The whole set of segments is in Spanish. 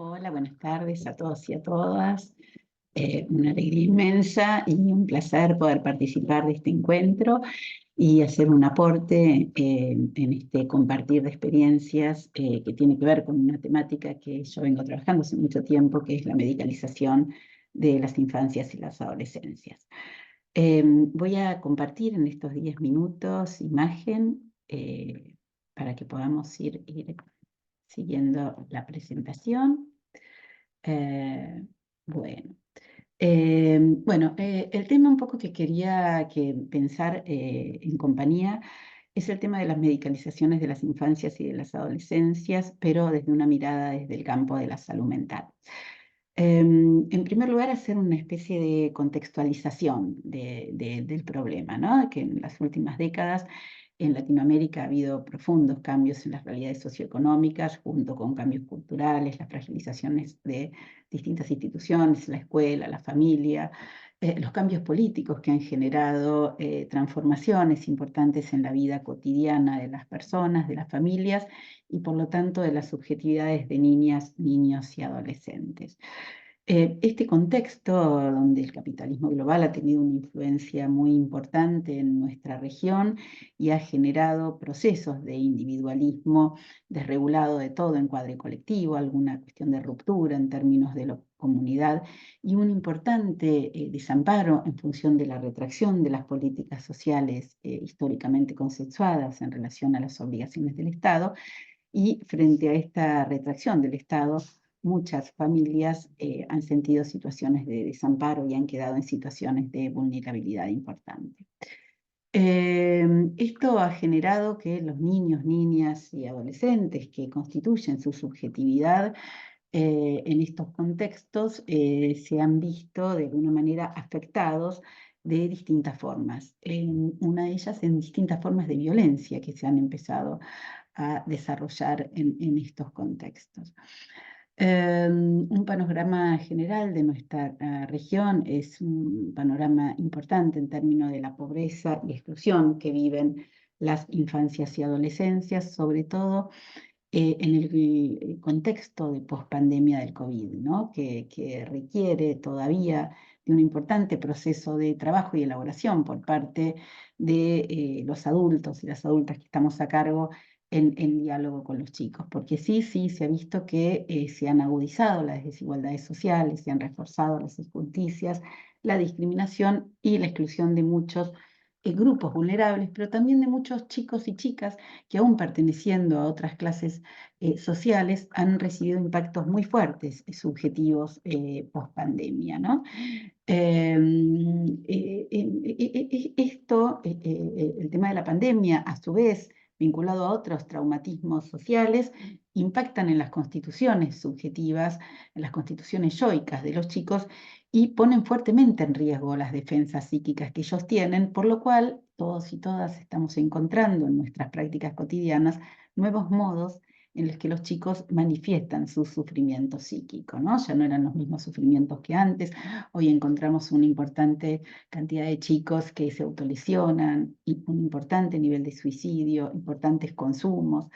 Hola, buenas tardes a todos y a todas. Una alegría inmensa y un placer poder participar de este encuentro y hacer un aporte en este compartir de experiencias que tiene que ver con una temática que yo vengo trabajando hace mucho tiempo, que es la medicalización de las infancias y las adolescencias. Voy a compartir en estos 10 minutos imagen para que podamos ir siguiendo la presentación. Eh, bueno, el tema un poco que quería pensar en compañía es el tema de las medicalizaciones de las infancias y de las adolescencias, pero desde una mirada desde el campo de la salud mental. En primer lugar, hacer una especie de contextualización del problema, ¿no? Que en las últimas décadas en Latinoamérica ha habido profundos cambios en las realidades socioeconómicas, junto con cambios culturales, las fragilizaciones de distintas instituciones, la escuela, la familia, los cambios políticos que han generado transformaciones importantes en la vida cotidiana de las personas, de las familias y por lo tanto de las subjetividades de niñas, niños y adolescentes. Este contexto donde el capitalismo global ha tenido una influencia muy importante en nuestra región y ha generado procesos de individualismo desregulado de todo encuadre colectivo, alguna cuestión de ruptura en términos de la comunidad y un importante desamparo en función de la retracción de las políticas sociales históricamente consensuadas en relación a las obligaciones del Estado. Y frente a esta retracción del Estado, muchas familias han sentido situaciones de desamparo y han quedado en situaciones de vulnerabilidad importante. Esto ha generado que los niños, niñas y adolescentes que constituyen su subjetividad en estos contextos se han visto de alguna manera afectados de distintas formas. Una de ellas en distintas formas de violencia que se han empezado a desarrollar en estos contextos. Un panorama general de nuestra región es un panorama importante en términos de la pobreza y exclusión que viven las infancias y adolescencias, sobre todo en el contexto de pospandemia del COVID, ¿no? que requiere todavía de un importante proceso de trabajo y elaboración por parte de los adultos y las adultas que estamos a cargo en diálogo con los chicos, porque sí, se ha visto que se han agudizado las desigualdades sociales, se han reforzado las injusticias, la discriminación y la exclusión de muchos grupos vulnerables, pero también de muchos chicos y chicas que aún perteneciendo a otras clases sociales han recibido impactos muy fuertes subjetivos post pandemia, ¿no? El tema de la pandemia, a su vez, vinculado a otros traumatismos sociales, impactan en las constituciones subjetivas, en las constituciones yoicas de los chicos y ponen fuertemente en riesgo las defensas psíquicas que ellos tienen, por lo cual todos y todas estamos encontrando en nuestras prácticas cotidianas nuevos modos en los que los chicos manifiestan su sufrimiento psíquico, ¿no? Ya no eran los mismos sufrimientos que antes. Hoy encontramos una importante cantidad de chicos que se autolesionan, y un importante nivel de suicidio, importantes consumos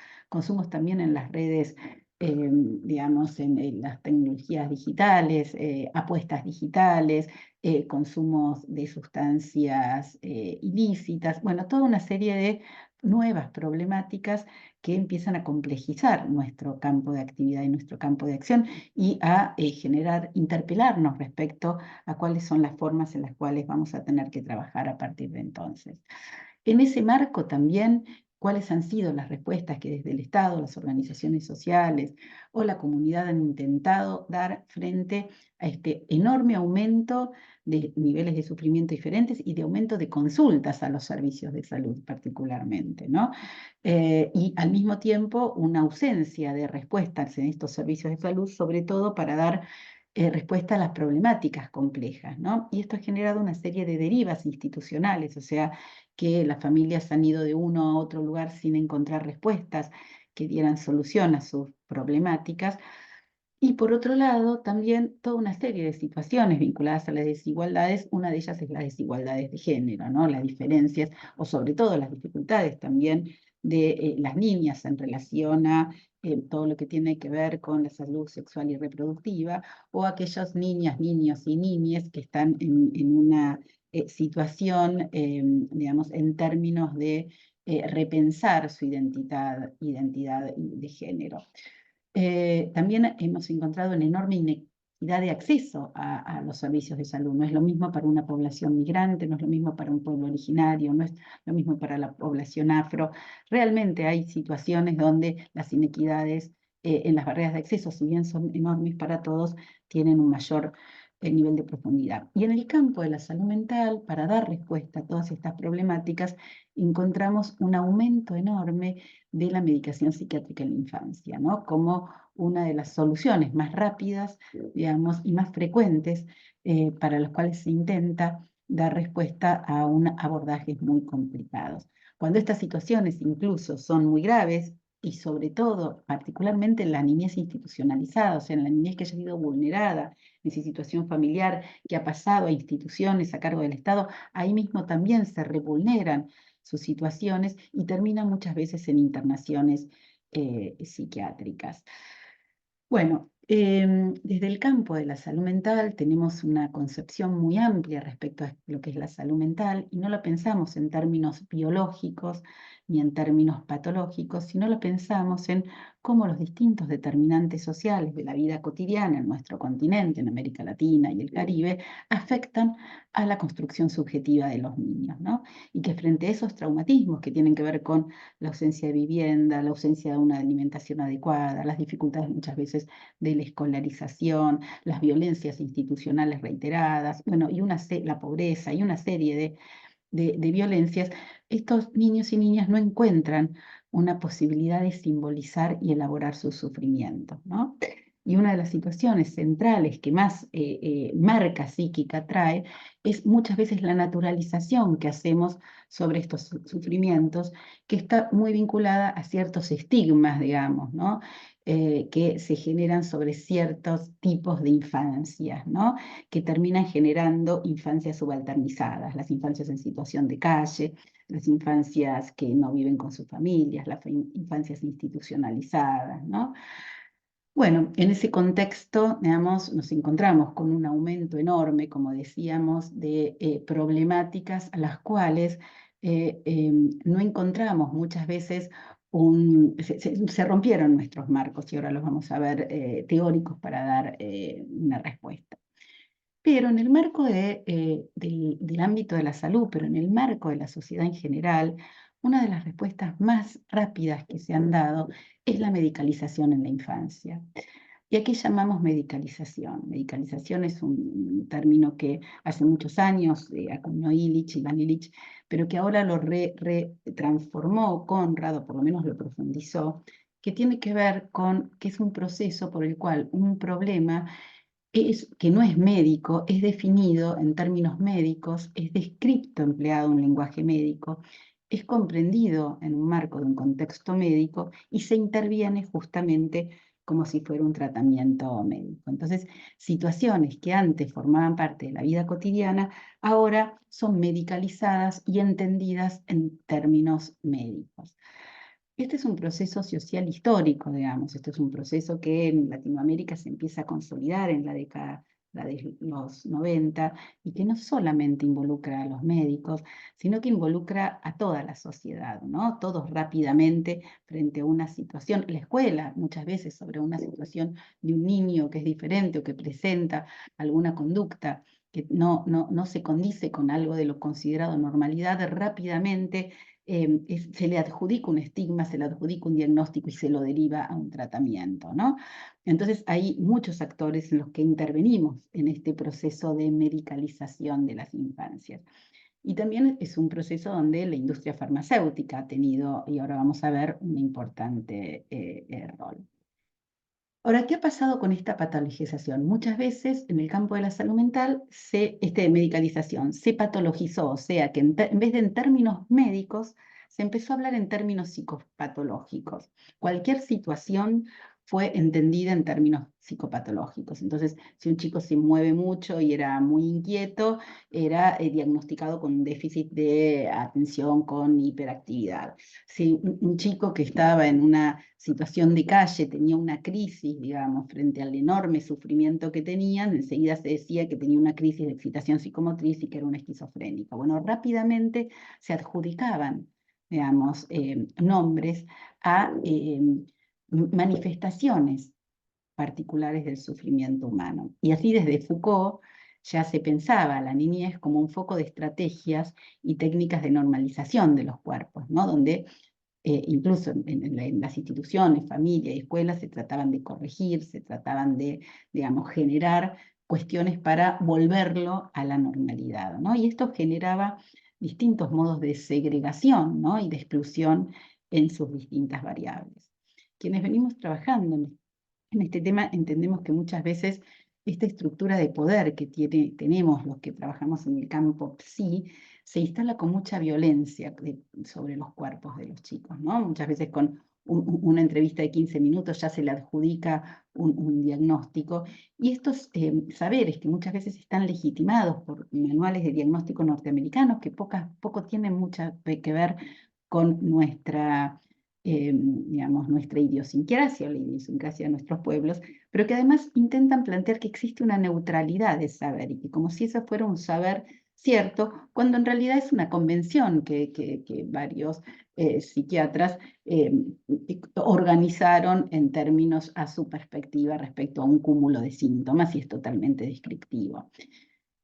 también en las redes, digamos, en las tecnologías digitales, apuestas digitales, consumos de sustancias ilícitas, bueno, toda una serie de nuevas problemáticas que empiezan a complejizar nuestro campo de actividad y nuestro campo de acción y a interpelarnos respecto a cuáles son las formas en las cuales vamos a tener que trabajar a partir de entonces. En ese marco también, ¿cuáles han sido las respuestas que desde el Estado, las organizaciones sociales o la comunidad han intentado dar frente a este enorme aumento de niveles de sufrimiento diferentes y de aumento de consultas a los servicios de salud particularmente, ¿no? Y al mismo tiempo una ausencia de respuestas en estos servicios de salud, sobre todo para dar respuesta a las problemáticas complejas, ¿no? Y esto ha generado una serie de derivas institucionales, o sea, que las familias han ido de uno a otro lugar sin encontrar respuestas que dieran solución a sus problemáticas. Y por otro lado, también toda una serie de situaciones vinculadas a las desigualdades, una de ellas es las desigualdades de género, ¿no? Las diferencias o sobre todo las dificultades también de las niñas en relación a todo lo que tiene que ver con la salud sexual y reproductiva, o aquellas niñas, niños y niñas que están en una situación, digamos, en términos de repensar su identidad de género. También hemos encontrado una enorme inequidad de acceso a los servicios de salud. No es lo mismo para una población migrante, no es lo mismo para un pueblo originario, no es lo mismo para la población afro. Realmente hay situaciones donde las inequidades en las barreras de acceso, si bien son enormes para todos, tienen un mayor nivel de profundidad. Y en el campo de la salud mental, para dar respuesta a todas estas problemáticas, encontramos un aumento enorme de la medicación psiquiátrica en la infancia, ¿no? Como una de las soluciones más rápidas, digamos, y más frecuentes para las cuales se intenta dar respuesta a abordajes muy complicados. Cuando estas situaciones incluso son muy graves, y sobre todo, particularmente en la niñez institucionalizada, o sea, en la niñez que haya sido vulnerada en su situación familiar, que ha pasado a instituciones a cargo del Estado, ahí mismo también se revulneran sus situaciones y terminan muchas veces en internaciones psiquiátricas. Bueno, desde el campo de la salud mental tenemos una concepción muy amplia respecto a lo que es la salud mental y no la pensamos en términos biológicos ni en términos patológicos, sino lo pensamos en cómo los distintos determinantes sociales de la vida cotidiana en nuestro continente, en América Latina y el Caribe, afectan a la construcción subjetiva de los niños, ¿no? Y que frente a esos traumatismos que tienen que ver con la ausencia de vivienda, la ausencia de una alimentación adecuada, las dificultades muchas veces de la escolarización, las violencias institucionales reiteradas, bueno, y la pobreza y una serie de violencias, estos niños y niñas no encuentran una posibilidad de simbolizar y elaborar sus sufrimientos, ¿no? Y una de las situaciones centrales que más marca psíquica trae es muchas veces la naturalización que hacemos sobre estos sufrimientos, que está muy vinculada a ciertos estigmas, digamos, ¿no? Que se generan sobre ciertos tipos de infancias, ¿no? Que terminan generando infancias subalternizadas, las infancias en situación de calle, las infancias que no viven con sus familias, las infancias institucionalizadas, ¿no? Bueno, en ese contexto, digamos, nos encontramos con un aumento enorme, como decíamos, de problemáticas a las cuales no encontramos muchas veces se rompieron nuestros marcos y ahora los vamos a ver teóricos para dar una respuesta. Pero en el marco del ámbito de la salud, pero en el marco de la sociedad en general, una de las respuestas más rápidas que se han dado es la medicalización en la infancia. ¿Y a qué llamamos medicalización? Medicalización es un término que hace muchos años acuñó Illich, Iván Illich, pero que ahora lo transformó Conrad, o por lo menos lo profundizó, que tiene que ver con que es un proceso por el cual un problema que no es médico, es definido en términos médicos, es descrito empleado un lenguaje médico, es comprendido en un marco de un contexto médico y se interviene justamente como si fuera un tratamiento médico. Entonces, situaciones que antes formaban parte de la vida cotidiana, ahora son medicalizadas y entendidas en términos médicos. Este es un proceso social histórico, digamos. Este es un proceso que en Latinoamérica se empieza a consolidar en la década de los 90 y que no solamente involucra a los médicos, sino que involucra a toda la sociedad, ¿no? Todos rápidamente frente a una situación, la escuela muchas veces sobre una situación de un niño que es diferente o que presenta alguna conducta que no se condice con algo de lo considerado normalidad, rápidamente se le adjudica un estigma, se le adjudica un diagnóstico y se lo deriva a un tratamiento, ¿no? Entonces hay muchos actores en los que intervenimos en este proceso de medicalización de las infancias. Y también es un proceso donde la industria farmacéutica ha tenido, y ahora vamos a ver, un importante rol. Ahora, ¿qué ha pasado con esta patologización? Muchas veces en el campo de la salud mental, medicalización, se patologizó, o sea que en vez de en términos médicos, se empezó a hablar en términos psicopatológicos. Cualquier situación fue entendida en términos psicopatológicos. Entonces, si un chico se mueve mucho y era muy inquieto, era diagnosticado con un déficit de atención con hiperactividad. Si un chico que estaba en una situación de calle tenía una crisis, digamos, frente al enorme sufrimiento que tenían, enseguida se decía que tenía una crisis de excitación psicomotriz y que era una esquizofrénica. Bueno, rápidamente se adjudicaban, digamos, nombres a manifestaciones particulares del sufrimiento humano. Y así desde Foucault ya se pensaba a la niñez como un foco de estrategias y técnicas de normalización de los cuerpos, ¿no? Donde incluso en las instituciones, familia y escuelas, se trataban de corregir, se trataban de, digamos, generar cuestiones para volverlo a la normalidad, ¿no? Y esto generaba distintos modos de segregación, ¿no? Y de exclusión en sus distintas variables. Quienes venimos trabajando en este tema entendemos que muchas veces esta estructura de poder que tenemos los que trabajamos en el campo psi se instala con mucha violencia sobre los cuerpos de los chicos, ¿no? Muchas veces con una entrevista de 15 minutos ya se le adjudica un diagnóstico, y estos saberes que muchas veces están legitimados por manuales de diagnóstico norteamericanos que poco tienen mucho que ver con nuestra digamos, nuestra idiosincrasia o la idiosincrasia de nuestros pueblos, pero que además intentan plantear que existe una neutralidad de saber y que como si eso fuera un saber cierto, cuando en realidad es una convención que varios psiquiatras organizaron en términos a su perspectiva respecto a un cúmulo de síntomas, y es totalmente descriptivo.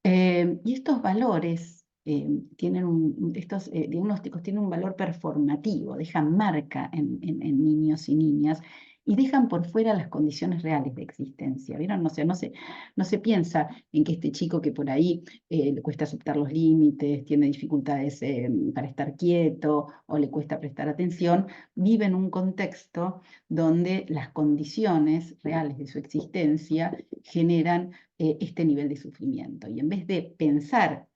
Y estos valores estos diagnósticos tienen un valor performativo, dejan marca en niños y niñas y dejan por fuera las condiciones reales de existencia. ¿Vieron? No se piensa en que este chico que por ahí le cuesta aceptar los límites, tiene dificultades para estar quieto o le cuesta prestar atención, vive en un contexto donde las condiciones reales de su existencia generan este nivel de sufrimiento. Y en vez de pensar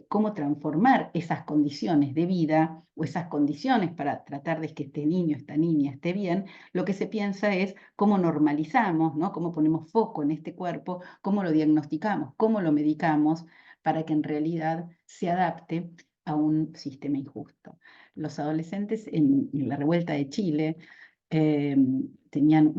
cómo transformar esas condiciones de vida o esas condiciones para tratar de que este niño, esta niña esté bien, lo que se piensa es cómo normalizamos, ¿no? Cómo ponemos foco en este cuerpo, cómo lo diagnosticamos, cómo lo medicamos para que en realidad se adapte a un sistema injusto. Los adolescentes en la revuelta de Chile tenían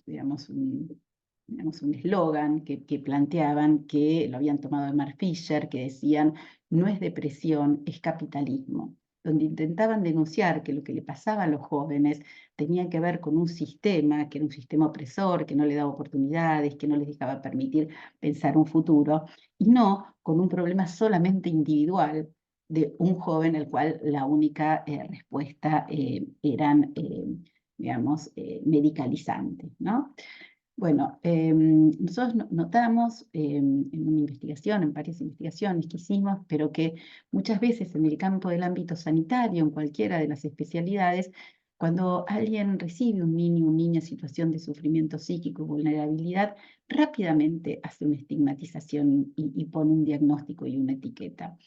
digamos, un eslogan que planteaban, que lo habían tomado de Mark Fisher, que decían: no es depresión, es capitalismo, donde intentaban denunciar que lo que le pasaba a los jóvenes tenía que ver con un sistema, que era un sistema opresor, que no le daba oportunidades, que no les dejaba permitir pensar un futuro, y no con un problema solamente individual de un joven al cual la única respuesta eran, digamos, medicalizantes, ¿no? Bueno, nosotros notamos en una investigación, en varias investigaciones que hicimos, pero que muchas veces en el campo del ámbito sanitario, en cualquiera de las especialidades, cuando alguien recibe un niño o niña en situación de sufrimiento psíquico y vulnerabilidad, rápidamente hace una estigmatización y pone un diagnóstico y una etiqueta.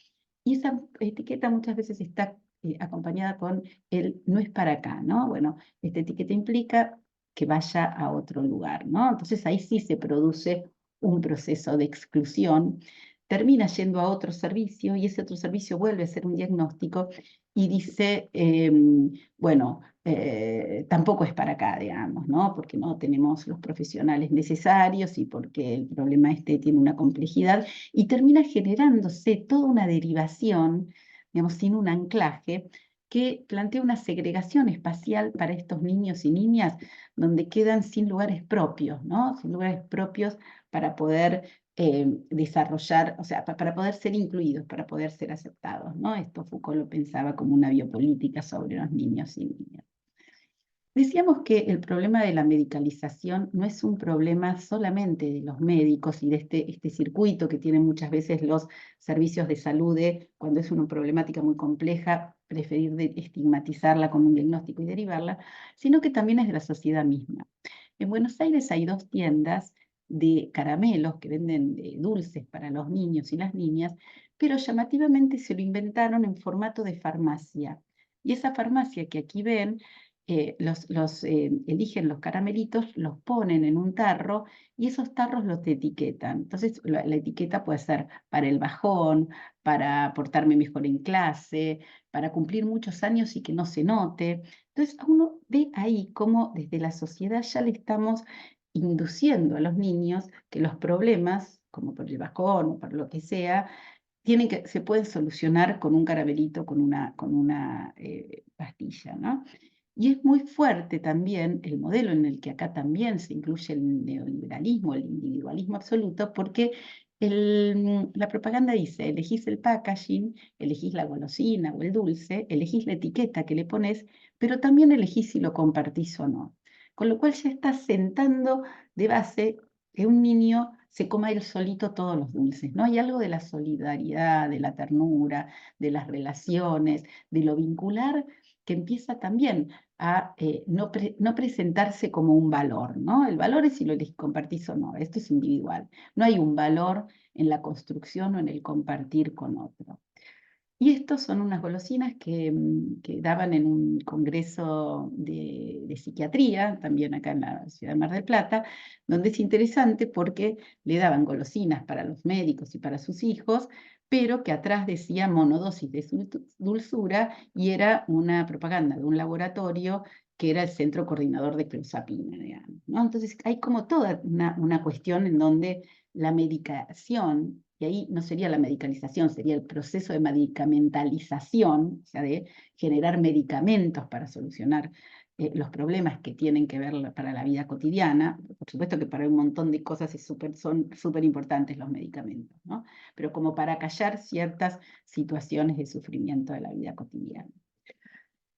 Y esa etiqueta muchas veces está acompañada con el no es para acá, ¿no? Bueno, esta etiqueta implica que vaya a otro lugar, ¿no? Entonces ahí sí se produce un proceso de exclusión, termina yendo a otro servicio y ese otro servicio vuelve a hacer un diagnóstico y dice, bueno, tampoco es para acá, digamos, ¿no? Porque no tenemos los profesionales necesarios y porque el problema este tiene una complejidad, y termina generándose toda una derivación, digamos, sin un anclaje, que plantea una segregación espacial para estos niños y niñas, donde quedan sin lugares propios, ¿no? Sin lugares propios para poder desarrollar, o sea, para poder ser incluidos, para poder ser aceptados, ¿no? Esto Foucault lo pensaba como una biopolítica sobre los niños y niñas. Decíamos que el problema de la medicalización no es un problema solamente de los médicos y de este circuito que tienen muchas veces los servicios de salud cuando es una problemática muy compleja, preferir estigmatizarla con un diagnóstico y derivarla, sino que también es de la sociedad misma. En Buenos Aires hay 2 tiendas de caramelos que venden dulces para los niños y las niñas, pero llamativamente se lo inventaron en formato de farmacia. Y esa farmacia que aquí ven eligen los caramelitos, los ponen en un tarro y esos tarros los etiquetan. Entonces, la etiqueta puede ser para el bajón, para portarme mejor en clase, para cumplir muchos años y que no se note. Entonces, uno ve ahí cómo desde la sociedad ya le estamos induciendo a los niños que los problemas, como por el bajón o por lo que sea, se pueden solucionar con un caramelito, con una pastilla, ¿no? Y es muy fuerte también el modelo en el que acá también se incluye el neoliberalismo, el individualismo absoluto, porque la propaganda dice, elegís el packaging, elegís la golosina o el dulce, elegís la etiqueta que le pones, pero también elegís si lo compartís o no. Con lo cual ya estás sentando de base que un niño se coma él solito todos los dulces, ¿no? Hay algo de la solidaridad, de la ternura, de las relaciones, de lo vincular, que empieza también a no presentarse como un valor, ¿no? El valor es si lo compartís o no, esto es individual. No hay un valor en la construcción o en el compartir con otro. Y estos son unas golosinas que daban en un congreso de psiquiatría, también acá en la ciudad de Mar del Plata, donde es interesante porque le daban golosinas para los médicos y para sus hijos, pero que atrás decía monodosis de dulzura y era una propaganda de un laboratorio que era el Centro Coordinador de Clozapina, digamos, ¿no? Entonces hay como toda una cuestión en donde la medicación, y ahí no sería la medicalización, sería el proceso de medicamentalización, o sea, de generar medicamentos para solucionar los problemas que tienen que ver para la vida cotidiana. Por supuesto que para un montón de cosas son súper importantes los medicamentos, ¿no? Pero como para callar ciertas situaciones de sufrimiento de la vida cotidiana.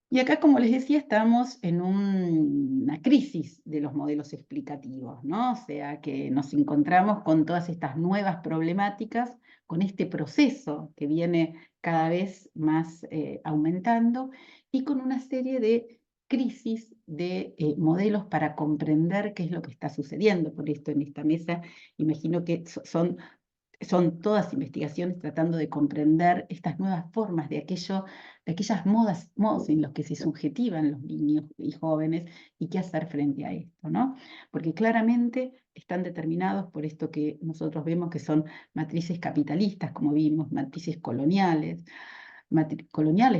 Y acá, como les decía, estamos en una crisis de los modelos explicativos, ¿no? O sea, que nos encontramos con todas estas nuevas problemáticas, con este proceso que viene cada vez más aumentando y con una serie de crisis de modelos para comprender qué es lo que está sucediendo. Por esto en esta mesa imagino que son todas investigaciones tratando de comprender estas nuevas formas de aquellas modos en los que se subjetivan los niños y jóvenes y qué hacer frente a esto, ¿no? Porque claramente están determinados por esto que nosotros vemos que son matrices capitalistas, como vimos, matrices coloniales,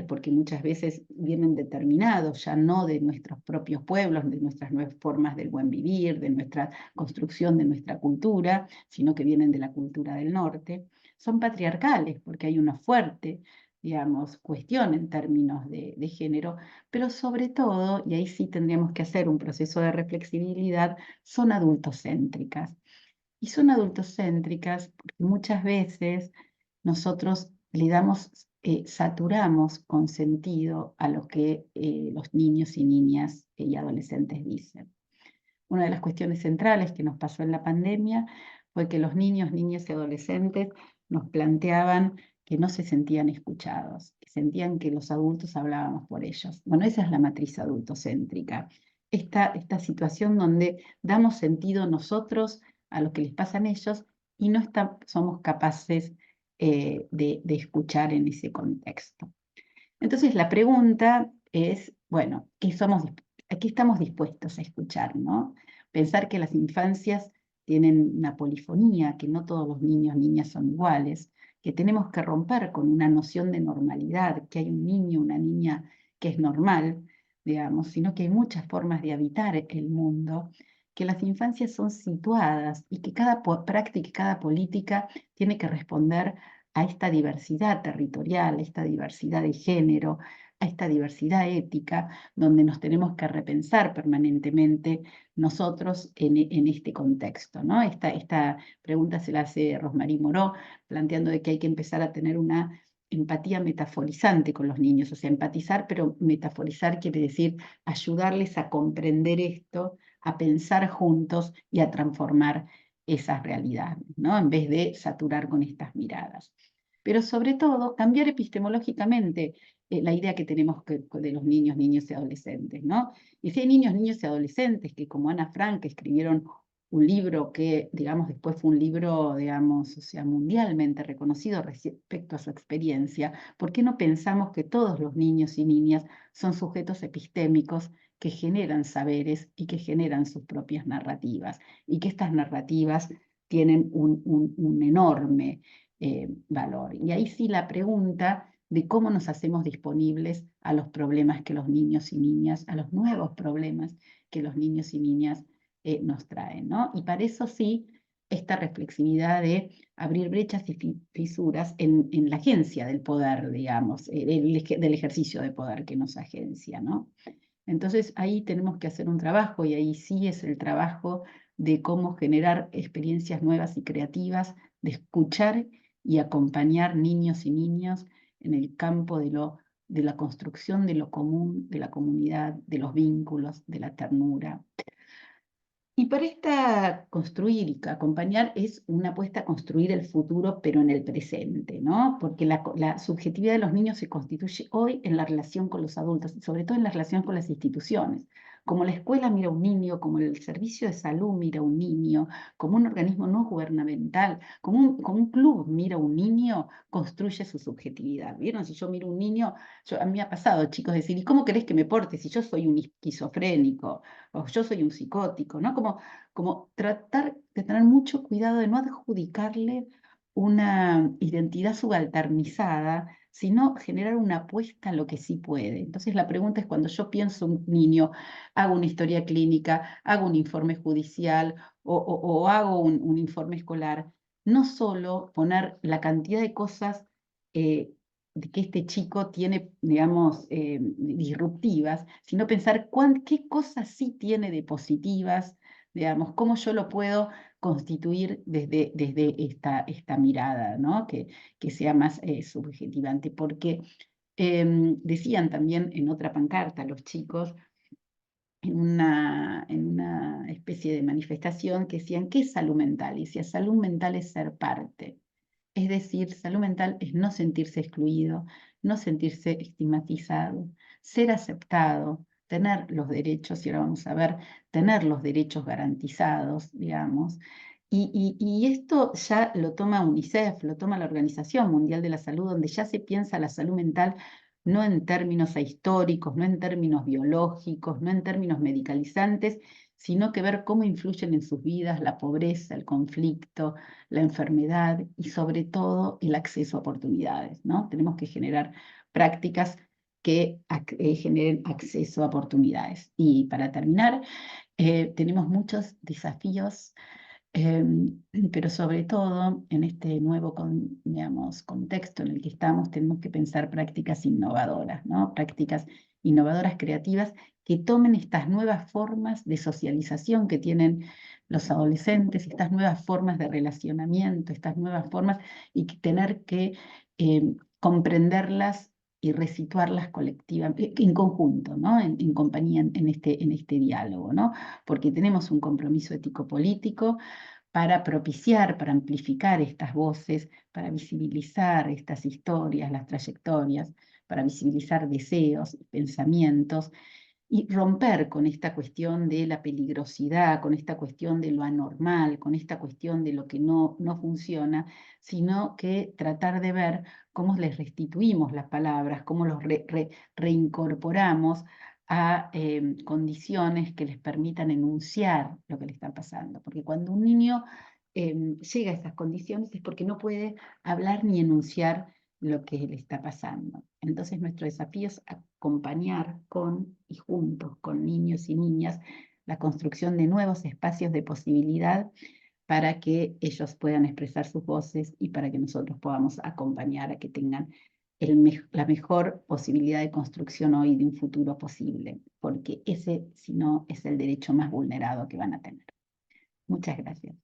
porque muchas veces vienen determinados ya no de nuestros propios pueblos, de nuestras nuevas formas del buen vivir, de nuestra construcción de nuestra cultura, sino que vienen de la cultura del norte. Son patriarcales, porque hay una fuerte, digamos, cuestión en términos de género, pero sobre todo, y ahí sí tendríamos que hacer un proceso de reflexibilidad, son adultocéntricas. Y son adultocéntricas porque muchas veces nosotros saturamos con sentido a lo que los niños y niñas y adolescentes dicen. Una de las cuestiones centrales que nos pasó en la pandemia fue que los niños, niñas y adolescentes nos planteaban que no se sentían escuchados, que sentían que los adultos hablábamos por ellos. Bueno, esa es la matriz adultocéntrica. Esta situación donde damos sentido nosotros a lo que les pasa a ellos y no somos capaces de escuchar en ese contexto. Entonces la pregunta es, bueno, ¿a qué estamos dispuestos a escuchar, no? Pensar que las infancias tienen una polifonía, que no todos los niños, niñas son iguales, que tenemos que romper con una noción de normalidad, que hay un niño, una niña que es normal, digamos, sino que hay muchas formas de habitar el mundo, que las infancias son situadas y que cada práctica y cada política tiene que responder a esta diversidad territorial, a esta diversidad de género, a esta diversidad ética, donde nos tenemos que repensar permanentemente nosotros en este contexto, ¿no? Esta pregunta se la hace Rosmarie Moreau, planteando de que hay que empezar a tener una empatía metaforizante con los niños, o sea, empatizar, pero metaforizar quiere decir ayudarles a comprender esto, a pensar juntos y a transformar esas realidades, ¿no? En vez de saturar con estas miradas. Pero sobre todo, cambiar epistemológicamente la idea que tenemos de los niños, niños y adolescentes, ¿no? Y si hay niños, niños y adolescentes que, como Ana Frank, escribieron un libro que, digamos, después fue un libro, digamos, o sea, mundialmente reconocido respecto a su experiencia, ¿por qué no pensamos que todos los niños y niñas son sujetos epistémicos que generan saberes y que generan sus propias narrativas, y que estas narrativas tienen un enorme valor? Y ahí sí la pregunta de cómo nos hacemos disponibles a los problemas que los niños y niñas, a los nuevos problemas que los niños y niñas nos traen, ¿no? Y para eso sí, esta reflexividad de abrir brechas y fisuras en la agencia del poder, digamos, del ejercicio de poder que nos agencia, ¿no? Entonces ahí tenemos que hacer un trabajo, y ahí sí es el trabajo de cómo generar experiencias nuevas y creativas, de escuchar y acompañar niños y niñas en el campo de la construcción de lo común, de la comunidad, de los vínculos, de la ternura. Y para esta construir y acompañar es una apuesta a construir el futuro, pero en el presente, ¿no? Porque la subjetividad de los niños se constituye hoy en la relación con los adultos, y sobre todo en la relación con las instituciones. Como la escuela mira a un niño, como el servicio de salud mira a un niño, como un organismo no gubernamental, como un club mira a un niño, construye su subjetividad. ¿Vieron? Si yo miro a un niño, a mí me ha pasado, chicos, decir, ¿y cómo querés que me porte si yo soy un esquizofrénico? O yo soy un psicótico, ¿no? Como tratar de tener mucho cuidado de no adjudicarle una identidad subalternizada, sino generar una apuesta a lo que sí puede. Entonces la pregunta es, cuando yo pienso un niño, hago una historia clínica, hago un informe judicial o hago un informe escolar, no solo poner la cantidad de cosas que este chico tiene, digamos, disruptivas, sino pensar qué cosas sí tiene de positivas, digamos, cómo yo lo puedo constituir desde esta mirada, ¿no? Que sea más subjetivante, porque decían también en otra pancarta los chicos, en una especie de manifestación, que decían, ¿qué es salud mental? Y decía, salud mental es ser parte. Es decir, salud mental es no sentirse excluido, no sentirse estigmatizado, ser aceptado, tener los derechos, y ahora vamos a ver, tener los derechos garantizados, digamos. Y esto ya lo toma UNICEF, lo toma la Organización Mundial de la Salud, donde ya se piensa la salud mental no en términos ahistóricos, no en términos biológicos, no en términos medicalizantes, sino que ver cómo influyen en sus vidas la pobreza, el conflicto, la enfermedad y sobre todo el acceso a oportunidades, ¿no? Tenemos que generar prácticas que generen acceso a oportunidades. Y para terminar, tenemos muchos desafíos, pero sobre todo en este nuevo, digamos, contexto en el que estamos, tenemos que pensar prácticas innovadoras, ¿no? Prácticas innovadoras creativas que tomen estas nuevas formas de socialización que tienen los adolescentes, estas nuevas formas de relacionamiento, estas nuevas formas, y tener que comprenderlas y resituarlas colectivamente, en conjunto, ¿no? En compañía, en este diálogo, ¿no? Porque tenemos un compromiso ético-político para propiciar, para amplificar estas voces, para visibilizar estas historias, las trayectorias, para visibilizar deseos, pensamientos, y romper con esta cuestión de la peligrosidad, con esta cuestión de lo anormal, con esta cuestión de lo que no funciona, sino que tratar de ver cómo les restituimos las palabras, cómo los reincorporamos a condiciones que les permitan enunciar lo que le está pasando. Porque cuando un niño llega a estas condiciones es porque no puede hablar ni enunciar lo que le está pasando. Entonces nuestro desafío es acompañar con y juntos con niños y niñas la construcción de nuevos espacios de posibilidad para que ellos puedan expresar sus voces y para que nosotros podamos acompañar a que tengan la mejor posibilidad de construcción hoy de un futuro posible, porque ese, si no, es el derecho más vulnerado que van a tener. Muchas gracias.